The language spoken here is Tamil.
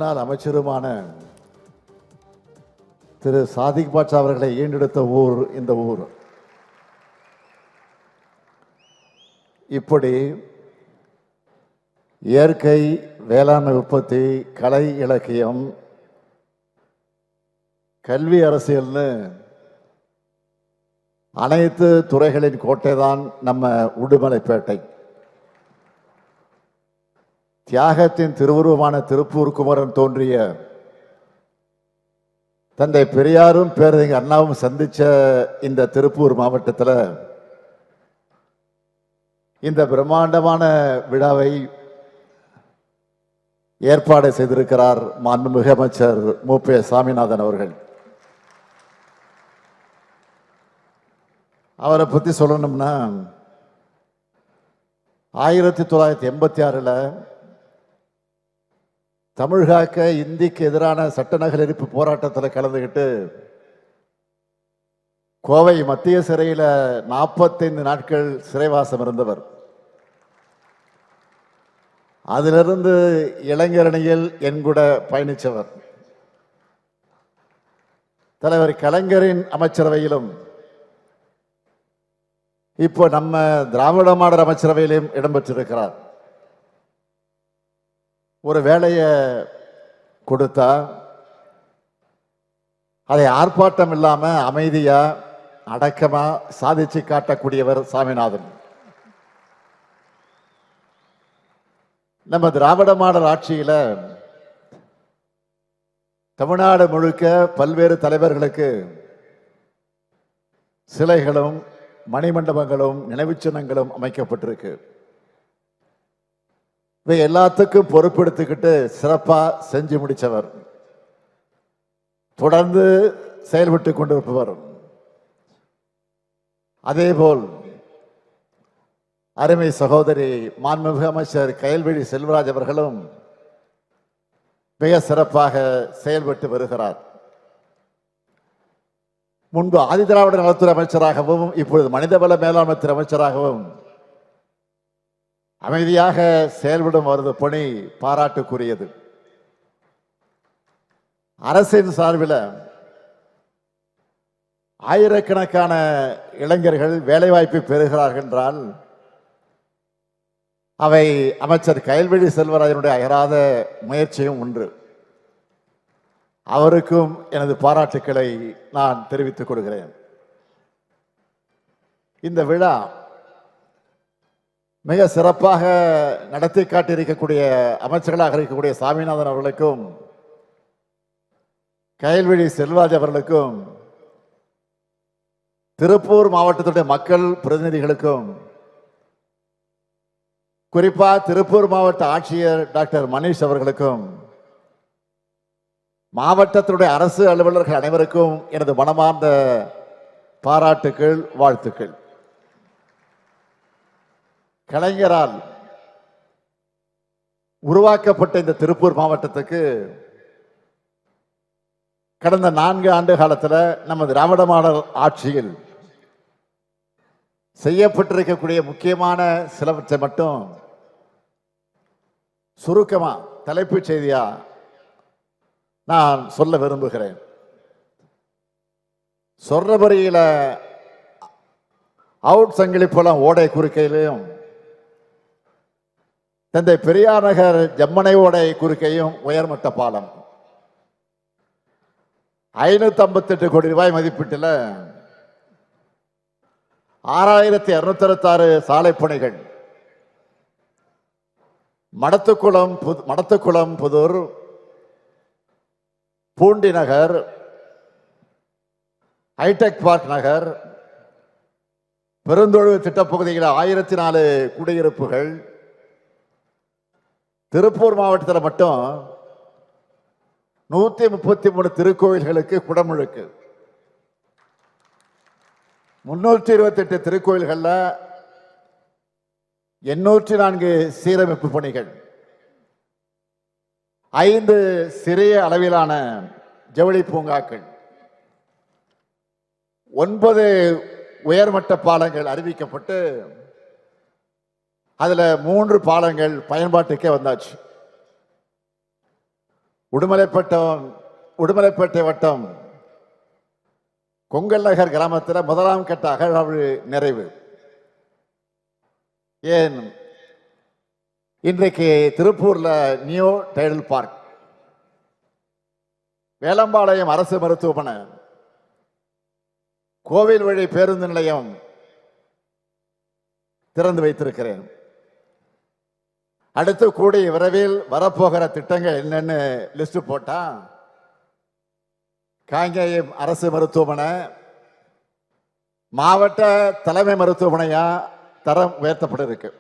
முன்னாள் அமைச்சருமான திரு சாதிக் பாட்சா அவர்களை ஈண்டெடுத்த ஊர் இந்த ஊர். இப்படி இயற்கை, வேளாண்மை உற்பத்தி, கலை, இலக்கியம், கல்வி, அரசியல்னு அனைத்து துறைகளின் கோட்டை தான் நம்ம உடுமலைப்பேட்டை. தியாகத்தின் திருவுருவமான திருப்பூர் குமரன் தோன்றிய தந்தை பெரியாரும் பேரறிஞர் அண்ணாவும் சந்திச்ச இந்த திருப்பூர் மாவட்டத்தில் இந்த பிரம்மாண்டமான விழாவை ஏற்பாடு செய்திருக்கிறார் மாண்புமிகு அமைச்சர் மு.பே. சாமிநாதன் அவர்கள். அவரை பற்றி சொல்லணும்னா 1986 தமிழ்காக்க இந்திக்கு எதிரான சட்ட நகலெரிப்பு போராட்டத்தில் கலந்துக்கிட்டு கோவை மத்திய சிறையில் 45 நாட்கள் சிறைவாசம் இருந்தவர். அதிலிருந்து இளைஞரணியில் என்கூட பயணித்தவர். தலைவர் கலைஞரின் அமைச்சரவையிலும் இப்போ நம்ம திராவிட மாடல் அமைச்சரவையிலும் இடம்பெற்றிருக்கிறார். ஒரு வேலையை கொடுத்தா அதை ஆர்ப்பாட்டம் இல்லாம அமைதியா அடக்கமா சாதிச்சு காட்டக்கூடியவர் சாமிநாதன். நம்ம திராவிட மாடல் ஆட்சியில தமிழ்நாடு முழுக்க பல்வேறு தலைவர்களுக்கு சிலைகளும் மணிமண்டபங்களும் நினைவு சின்னங்களும் அமைக்கப்பட்டிருக்கு. இவை எல்லாத்துக்கும் பொறுப்பெடுத்துக்கிட்டு சிறப்பா செஞ்சு முடிச்சவர், தொடர்ந்து செயல்பட்டு கொண்டிருப்பவர். அதேபோல் அருமை சகோதரி மாண்புமிகு அமைச்சர் கயல்விழி செல்வராஜ் அவர்களும் மிக சிறப்பாக செயல்பட்டு வருகிறார். முன்பு ஆதிதிராவிட நலத்துறை அமைச்சராகவும் இப்பொழுது மனிதவள மேலாண்மை துறை அமைச்சராகவும் அமைதியாக செயல்படும் அவரது பணி பாராட்டுக்குரியது. அரசின் சார்பில் ஆயிரக்கணக்கான இளைஞர்கள் வேலைவாய்ப்பை பெறுகிறார்கள் என்றால் அவை அமைச்சர் கயல்விழி செல்வராஜனுடைய அயராத முயற்சியும் ஒன்று. அவருக்கும் எனது பாராட்டுக்களை நான் தெரிவித்துக் கொள்கிறேன். இந்த விழா மிக சிறப்பாக நடத்தி காட்டியிருக்கக்கூடிய அமைச்சர்களாக இருக்கக்கூடிய சாமிநாதன் அவர்களுக்கும் கயல்விழி செல்வராஜ் அவர்களுக்கும் திருப்பூர் மாவட்டத்துடைய மக்கள் பிரதிநிதிகளுக்கும் குறிப்பா திருப்பூர் மாவட்ட ஆட்சியர் டாக்டர் மணிஷ் அவர்களுக்கும் மாவட்டத்தினுடைய அரசு அலுவலர்கள் அனைவருக்கும் எனது மனமார்ந்த பாராட்டுக்கள், வாழ்த்துக்கள். கலைஞரால் உருவாக்கப்பட்ட இந்த திருப்பூர் மாவட்டத்துக்கு கடந்த 4 ஆண்டு காலத்தில் நம்ம திராவிட மாடல் ஆட்சியில் செய்யப்பட்டிருக்கக்கூடிய முக்கியமான சிலவற்றை மட்டும் சுருக்கமா தலைப்புச் செய்தியா நான் சொல்ல விரும்புகிறேன். சொர்ணபுரியில அவுட் சங்கிலிப்புலம் ஓடை குறுக்கையிலும் தந்தை பெரியார் நகர் ஜம்மனை ஓடை குறுக்கையும் உயர்மட்ட பாலம் 558 கோடி ரூபாய் மதிப்பீட்டில் 6266 சாலை பணிகள், மடத்துக்குளம் புதூர், பூண்டி நகர், ஹைடெக் பார்க் நகர், பெருந்தொழுவு திட்டப்பகுதியில் 1004 குடியிருப்புகள், திருப்பூர் மாவட்டத்தில் மட்டும் 133 திருக்கோயில்களுக்கு குடமுழுக்கு, 328 திருக்கோயில்கள்ல 804 சீரமைப்பு பணிகள், 5 சிறிய அளவிலான ஜவுளி பூங்காக்கள், 9 உயர்மட்ட பாலங்கள் அறிவிக்கப்பட்டு அதுல 3 பாலங்கள் பயன்பாட்டுக்கே வந்தாச்சு. உடுமலைப்பேட்டை வட்டம் கொங்கல் நகர் கிராமத்தில் முதலாம் கட்ட அகழாய்வு நிறைவு. ஏன் இன்றைக்கு திருப்பூர்ல நியூ டைடல் பார்க், வேலம்பாளையம் அரசு மருத்துவமனை, கோவில் வழி பேருந்து நிலையம் திறந்து வைத்திருக்கிறேன். அடுத்து கூடிய விரைவில் வரப்போகிற திட்டங்கள் என்னன்னு லிஸ்ட் போட்டா, காங்கேயம் அரசு மருத்துவமனை மாவட்ட தலைமை மருத்துவமனையா தரம் உயர்த்தப்பட்டிருக்கு.